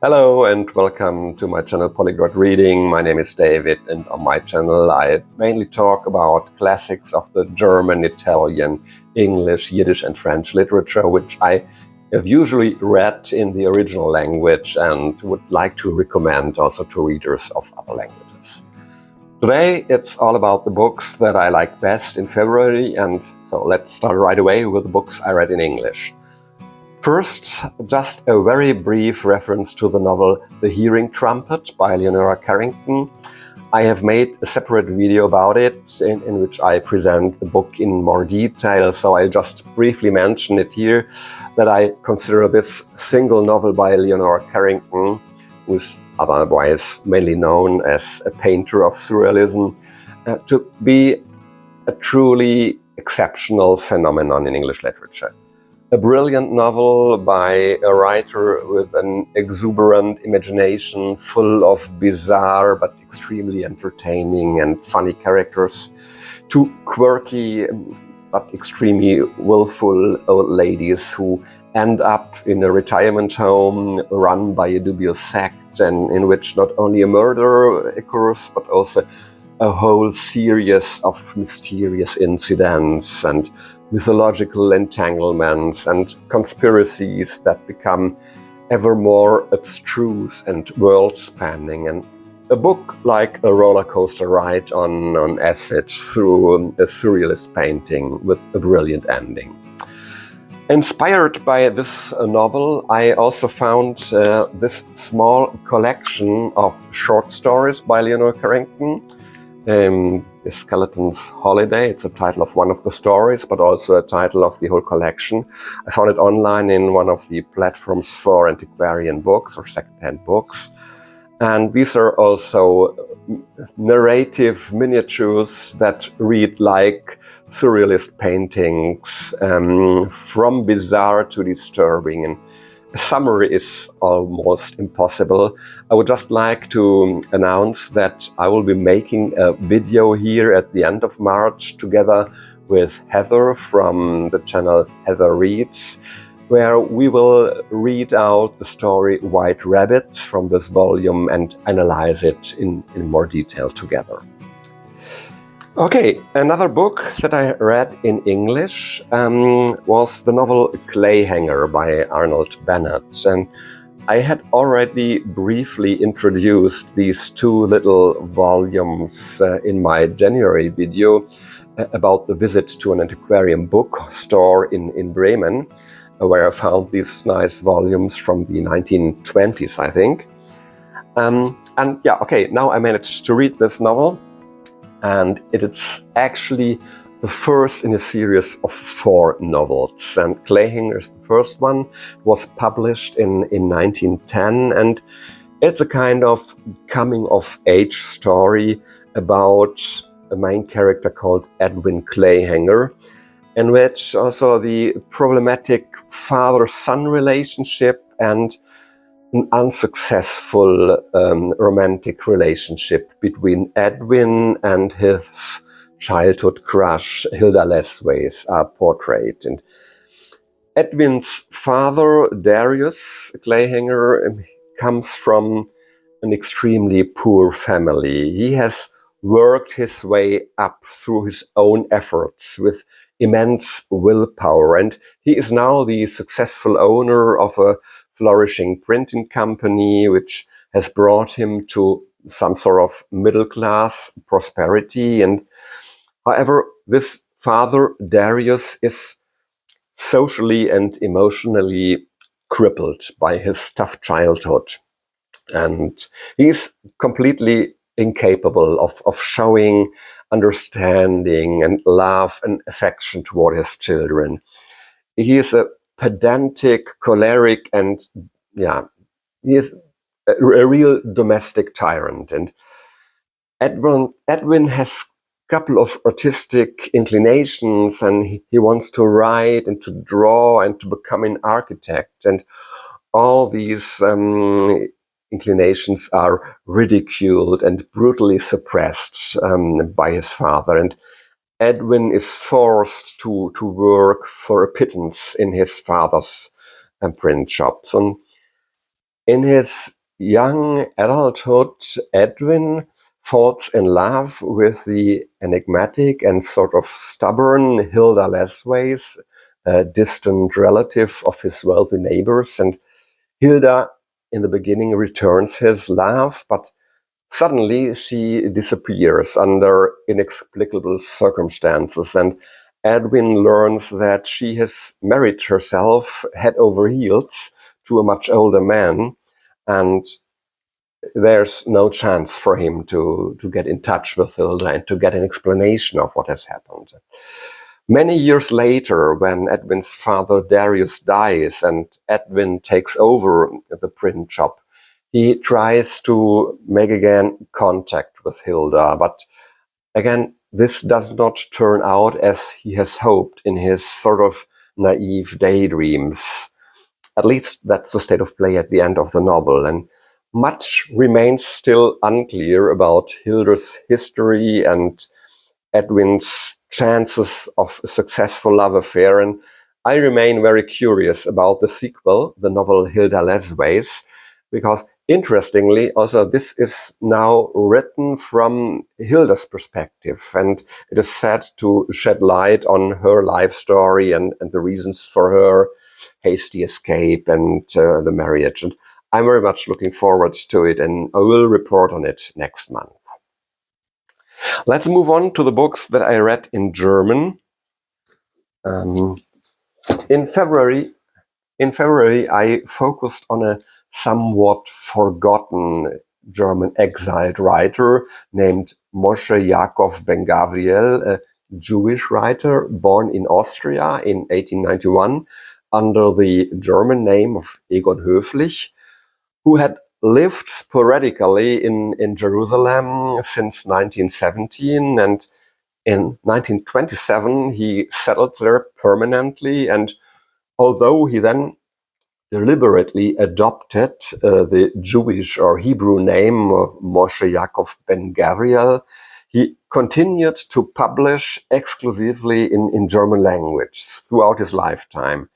Hello and welcome to my channel Polyglot Reading. My name is David, and on my channel I mainly talk about classics of the German, Italian, English, Yiddish and French literature, which I have usually read in the original language and would like to recommend also to readers of other languages. Today it's all about the books that I like best in February, and so let's start right away with the books I read in English. First, just a very brief reference to the novel The Hearing Trumpet by Leonora Carrington. I have made a separate video about it in which I present the book in more detail, so I'll just briefly mention it here, that I consider this single novel by Leonora Carrington, who is otherwise mainly known as a painter of surrealism, to be a truly exceptional phenomenon in English literature. A brilliant novel by a writer with an exuberant imagination, full of bizarre but extremely entertaining and funny characters, two quirky but extremely willful old ladies who end up in a retirement home run by a dubious sect, and in which not only a murder occurs but also a whole series of mysterious incidents and mythological entanglements and conspiracies that become ever more abstruse and world-spanning, and a book like a roller coaster ride on acid through a surrealist painting with a brilliant ending. Inspired by this novel, I also found this small collection of short stories by Leonora Carrington. The Skeleton's Holiday, it's a title of one of the stories, but also a title of the whole collection. I found it online in one of the platforms for antiquarian books or secondhand books. And these are also narrative miniatures that read like surrealist paintings, from bizarre to disturbing. And a summary is almost impossible. I would just like to announce that I will be making a video here at the end of March together with Heather from the channel Heather Reads, where we will read out the story White Rabbit from this volume and analyze it in more detail together. Okay, another book that I read in English was the novel Clayhanger by Arnold Bennett, and I had already briefly introduced these two little volumes in my January video about the visit to an antiquarian bookstore in Bremen, where I found these nice volumes from the 1920s, I think. And yeah, okay, now I managed to read this novel. And it's actually the first in a series of 4 novels. And Clayhanger is the first one. It was published in 1910, and it's a kind of coming-of-age story about a main character called Edwin Clayhanger, in which also the problematic father-son relationship and an unsuccessful romantic relationship between Edwin and his childhood crush, Hilda Lessways, are portrayed. And Edwin's father, Darius Clayhanger, comes from an extremely poor family. He has worked his way up through his own efforts with immense willpower, and he is now the successful owner of a flourishing printing company, which has brought him to some sort of middle-class prosperity. And however, this father, Darius, is socially and emotionally crippled by his tough childhood. And he's completely incapable of showing understanding and love and affection toward his children. He is a pedantic, choleric, and he is a real domestic tyrant. And Edwin has a couple of artistic inclinations, and he wants to write and to draw and to become an architect. And all these inclinations are ridiculed and brutally suppressed by his father. And Edwin is forced to work for a pittance in his father's print shops. And In his young adulthood, Edwin falls in love with the enigmatic and sort of stubborn Hilda Lesways, a distant relative of his wealthy neighbors. And Hilda, in the beginning, returns his love, but suddenly she disappears under inexplicable circumstances. And Edwin learns that she has married herself head over heels to a much older man, and there's no chance for him to get in touch with Hilda and to get an explanation of what has happened. Many years later, when Edwin's father Darius dies and Edwin takes over the print shop, he tries to make again contact with Hilda, but again, this does not turn out as he has hoped in his sort of naive daydreams. At least that's the state of play at the end of the novel, and much remains still unclear about Hilda's history and Edwin's chances of a successful love affair, and I remain very curious about the sequel, the novel Hilda Lesways, because interestingly, also this is now written from Hilda's perspective, and it is said to shed light on her life story and the reasons for her hasty escape and the marriage. And I'm very much looking forward to it, and I will report on it next month. Let's move on to the books that I read in German. In February, I focused on a somewhat forgotten German exiled writer named Mosheh-Ya'akov ben-Gavriel, a Jewish writer born in Austria in 1891 under the German name of Egon Höflich, who had lived sporadically in Jerusalem since 1917, and in 1927 he settled there permanently, and although he then deliberately adopted the Jewish or Hebrew name of Mosheh-Ya'akov ben-Gavriel, he continued to publish exclusively in German language throughout his lifetime.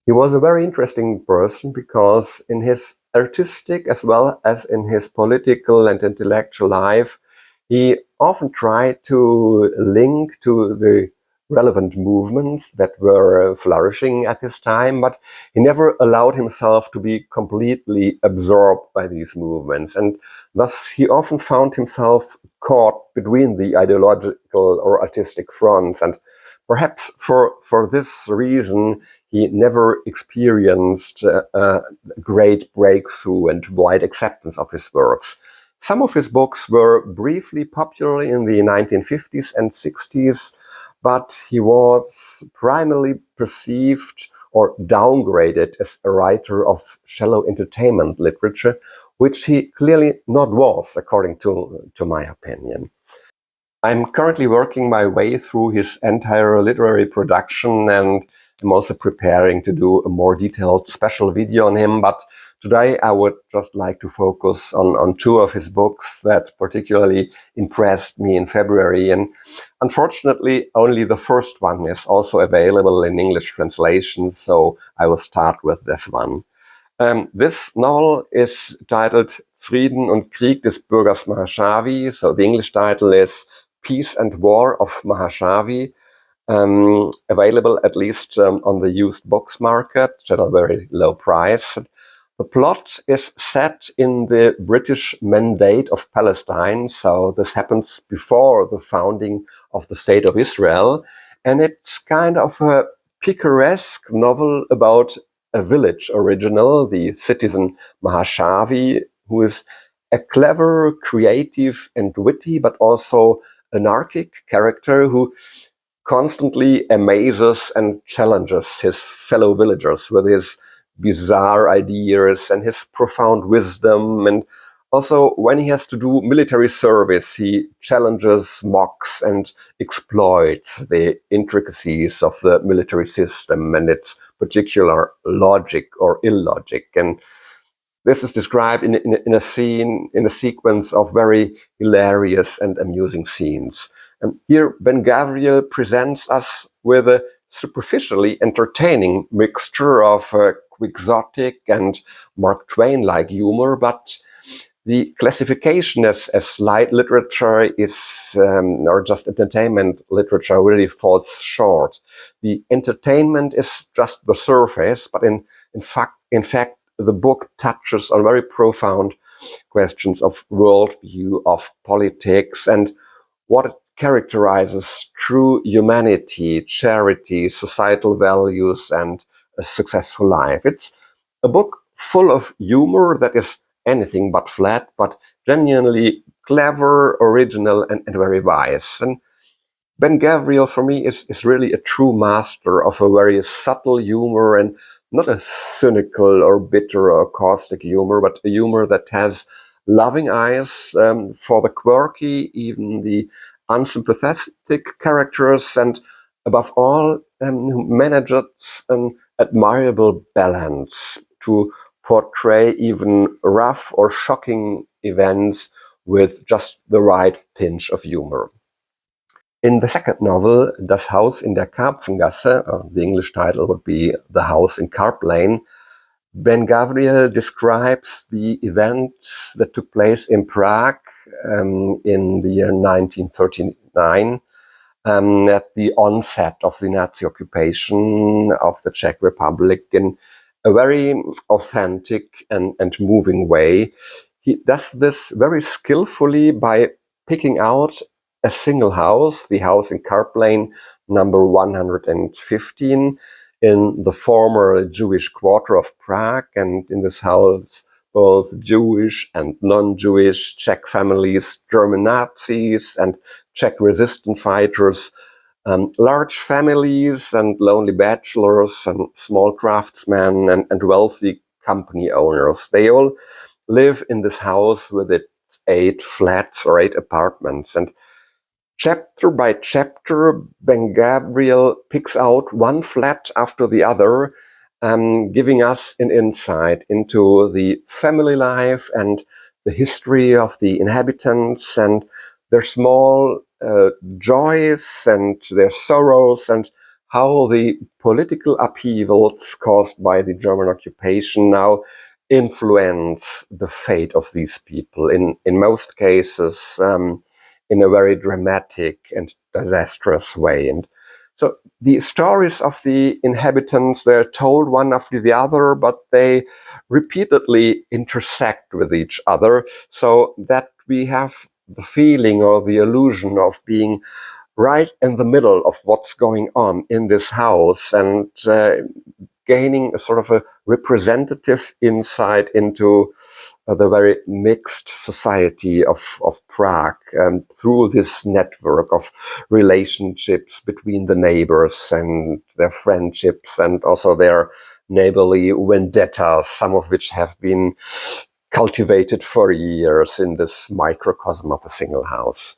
He was a very interesting person because in his artistic as well as in his political and intellectual life, he often tried to link to the relevant movements that were flourishing at his time, but he never allowed himself to be completely absorbed by these movements. And thus he often found himself caught between the ideological or artistic fronts. And perhaps for this reason, he never experienced a great breakthrough and wide acceptance of his works. Some of his books were briefly popular in the 1950s and 60s, but he was primarily perceived or downgraded as a writer of shallow entertainment literature, which he clearly not was, according to my opinion. I'm currently working my way through his entire literary production, and I'm also preparing to do a more detailed special video on him, but today I would just like to focus on two of his books that particularly impressed me in February, and unfortunately only the first one is also available in English translation, so I will start with this one. This novel is titled Frieden und Krieg des Bürgers Mahashavi, so the English title is Peace and War of Mahashavi, available at least on the used books market at a very low price. The plot is set in the British Mandate of Palestine, so this happens before the founding of the State of Israel, and it's kind of a picaresque novel about a village original, the citizen Mahashavi, who is a clever, creative, and witty, but also anarchic character who constantly amazes and challenges his fellow villagers with his bizarre ideas and his profound wisdom. And also, when he has to do military service, he challenges, mocks, and exploits the intricacies of the military system and its particular logic or illogic. And this is described in a scene, in a sequence of very hilarious and amusing scenes. And here, Ben-Gavriel presents us with a superficially entertaining mixture of quixotic and Mark Twain-like humor, but the classification as light literature is, or just entertainment literature, really falls short. The entertainment is just the surface, but in fact, the book touches on very profound questions of worldview, of politics, and what it characterizes true humanity, charity, societal values, and a successful life. It's a book full of humor that is anything but flat, but genuinely clever, original, and very wise. And ben-Gavriel, for me, is really a true master of a very subtle humor, and not a cynical or bitter or caustic humor, but a humor that has loving eyes for the quirky, even the unsympathetic characters, and above all, manages an admirable balance to portray even rough or shocking events with just the right pinch of humor. In the second novel, Das Haus in der Karpfengasse, the English title would be The House in Carp Lane, ben-Gavriel describes the events that took place in Prague in the year 1939, at the onset of the Nazi occupation of the Czech Republic, in a very authentic and moving way. He does this very skillfully by picking out a single house, the house in Carp Lane, number 115, in the former Jewish quarter of Prague. And in this house, both Jewish and non-Jewish Czech families, German Nazis and Czech resistance fighters, large families and lonely bachelors and small craftsmen and wealthy company owners. They all live in this house with its 8 flats or 8 apartments. And chapter by chapter, ben-Gavriel picks out one flat after the other, giving us an insight into the family life and the history of the inhabitants and their small joys and their sorrows, and how the political upheavals caused by the German occupation now influence the fate of these people, in most cases in a very dramatic and disastrous way. And so the stories of the inhabitants, they're told one after the other, but they repeatedly intersect with each other, so that we have the feeling or the illusion of being right in the middle of what's going on in this house, and gaining a sort of a representative insight into the very mixed society of Prague, through this network of relationships between the neighbors and their friendships, and also their neighborly vendettas, some of which have been cultivated for years in this microcosm of a single house.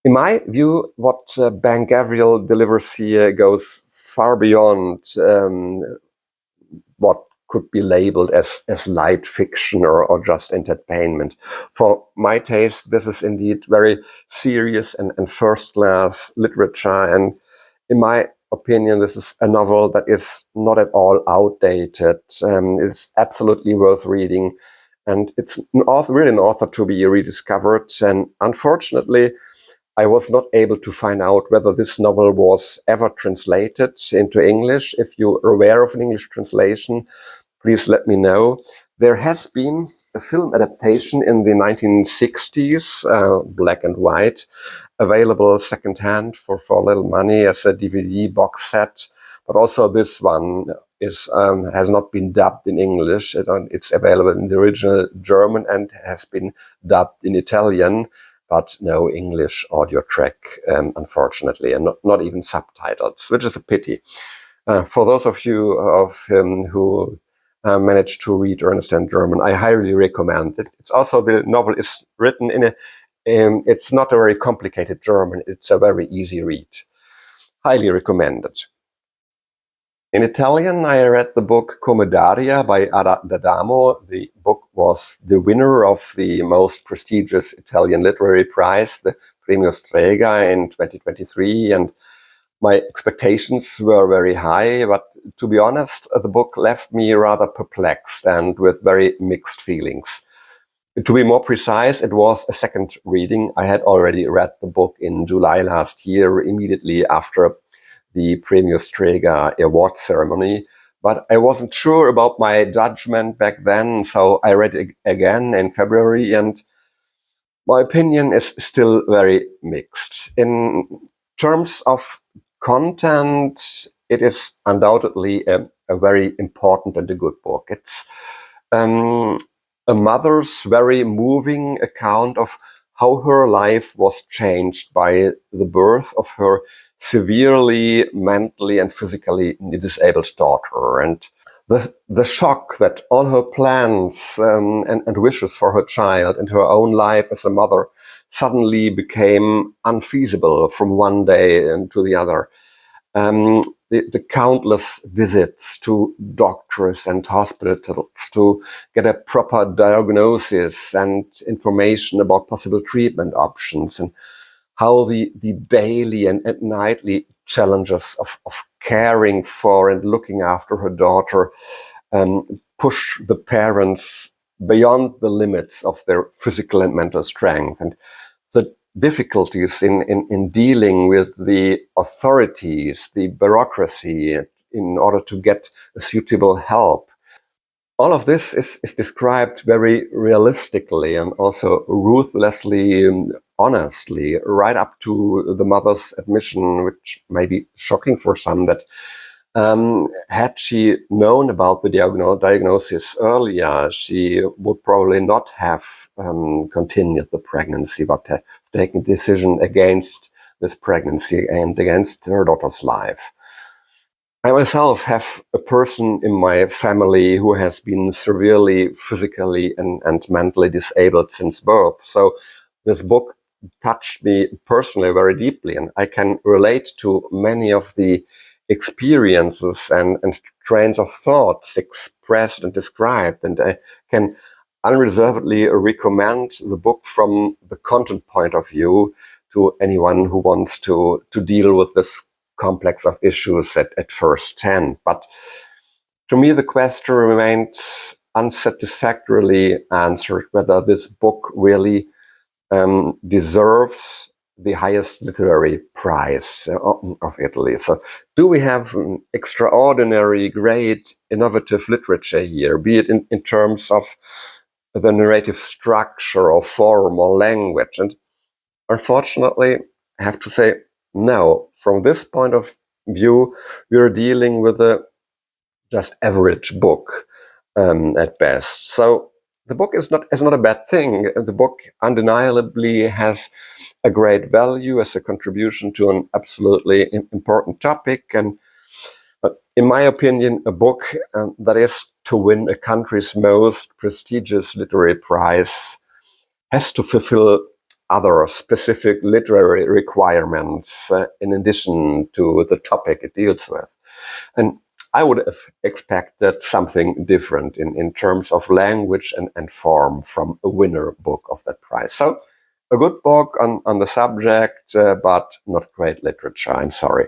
In my view, what ben-Gavriel delivers here goes far beyond what could be labeled as light fiction or just entertainment. For my taste, this is indeed very serious and first-class literature, and in my opinion, this is a novel that is not at all outdated. It's absolutely worth reading, and it's really an author to be rediscovered. And unfortunately, I was not able to find out whether this novel was ever translated into English. If you are aware of an English translation, please let me know. There has been a film adaptation in the 1960s, black and white, available secondhand for little money as a DVD box set. But also this one has not been dubbed in English. It's available in the original German and has been dubbed in Italian, but no English audio track, unfortunately, and not even subtitles, which is a pity. For those of you who managed to read or understand German, I highly recommend it. It's also, the novel is written in it's not a very complicated German. It's a very easy read. Highly recommended. In Italian, I read the book Come Daria by Ada D'Adamo. The book was the winner of the most prestigious Italian literary prize, the Premio Strega, in 2023. And My expectations were very high, but to be honest, the book left me rather perplexed and with very mixed feelings. To be more precise, it was a second reading. I had already read the book in July last year, immediately after the Premius Traeger award ceremony, but I wasn't sure about my judgment back then, so I read it again in February, and my opinion is still very mixed. In terms of content, it is undoubtedly a very important and a good book. It's um, a mother's very moving account of how her life was changed by the birth of her severely mentally and physically disabled daughter. And the shock that all her plans and wishes for her child and her own life as a mother suddenly became unfeasible from one day to the other. The countless visits to doctors and hospitals to get a proper diagnosis and information about possible treatment options, and how the daily and nightly challenges of caring for and looking after her daughter push the parents beyond the limits of their physical and mental strength. And the difficulties in dealing with the authorities, the bureaucracy, in order to get suitable help. All of this is described very realistically and also ruthlessly and honestly, right up to the mother's admission, which may be shocking for some, that had she known about the diagnosis earlier, she would probably not have continued the pregnancy, but have taken a decision against this pregnancy and against her daughter's life. I myself have a person in my family who has been severely physically and mentally disabled since birth. So this book touched me personally very deeply, and I can relate to many of the experiences and trains of thoughts expressed and described. And I can unreservedly recommend the book from the content point of view to anyone who wants to deal with this complex of issues at first hand. But to me, the question remains unsatisfactorily answered whether this book really deserves the highest literary prize of Italy. So do we have extraordinary, great, innovative literature here, be it in terms of the narrative structure or form or language? And unfortunately, I have to say, no. From this point of view, we are dealing with a just average book at best. So the book is not a bad thing. The book undeniably has a great value as a contribution to an absolutely important topic. And in my opinion, a book that is to win a country's most prestigious literary prize has to fulfill other specific literary requirements in addition to the topic it deals with. And I would have expected something different in terms of language and form from a winner book of that prize. So a good book on the subject, but not great literature, I'm sorry.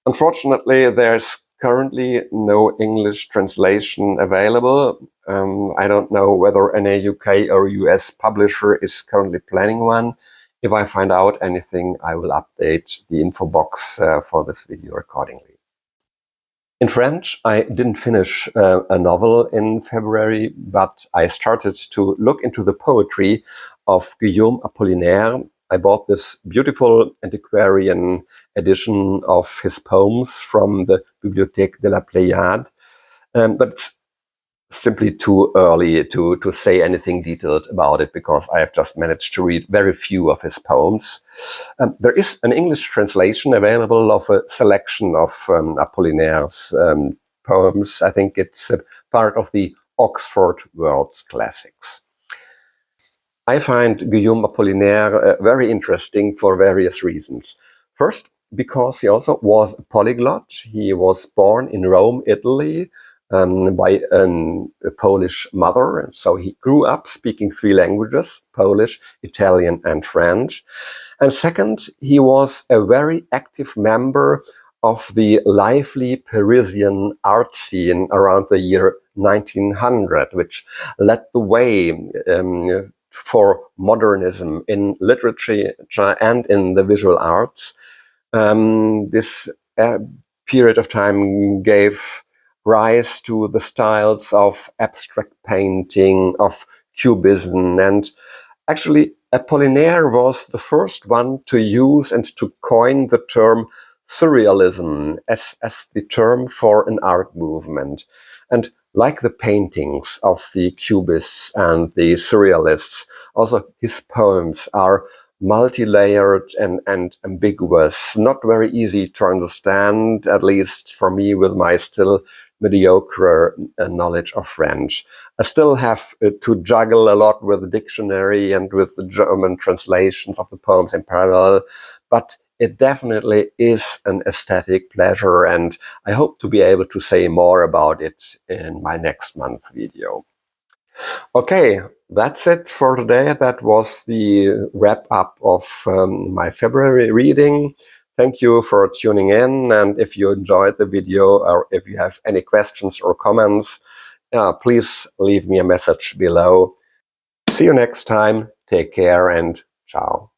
Unfortunately, there's currently no English translation available. I don't know whether any UK or US publisher is currently planning one. If I find out anything, I will update the info box for this video accordingly. In French, I didn't finish a novel in February, but I started to look into the poetry of Guillaume Apollinaire. I bought this beautiful antiquarian edition of his poems from the Bibliothèque de la Pléiade, but it's simply too early to say anything detailed about it because I have just managed to read very few of his poems. There is an English translation available of a selection of Apollinaire's poems. I think it's a part of the Oxford World's Classics. I find Guillaume Apollinaire very interesting for various reasons. First, because he also was a polyglot. He was born in Rome, Italy, by a Polish mother. And so he grew up speaking 3 languages, Polish, Italian, and French. And second, he was a very active member of the lively Parisian art scene around the year 1900, which led the way for modernism in literature and in the visual arts. This period of time gave rise to the styles of abstract painting, of cubism, and actually Apollinaire was the first one to use and to coin the term surrealism as the term for an art movement. And like the paintings of the cubists and the surrealists, also his poems are multi-layered and ambiguous, not very easy to understand, at least for me with my still mediocre knowledge of French. I still have to juggle a lot with the dictionary and with the German translations of the poems in parallel, but it definitely is an aesthetic pleasure, and I hope to be able to say more about it in my next month's video. Okay, that's it for today. That was the wrap-up of my February reading. Thank you for tuning in, and if you enjoyed the video or if you have any questions or comments, please leave me a message below. See you next time. Take care and ciao.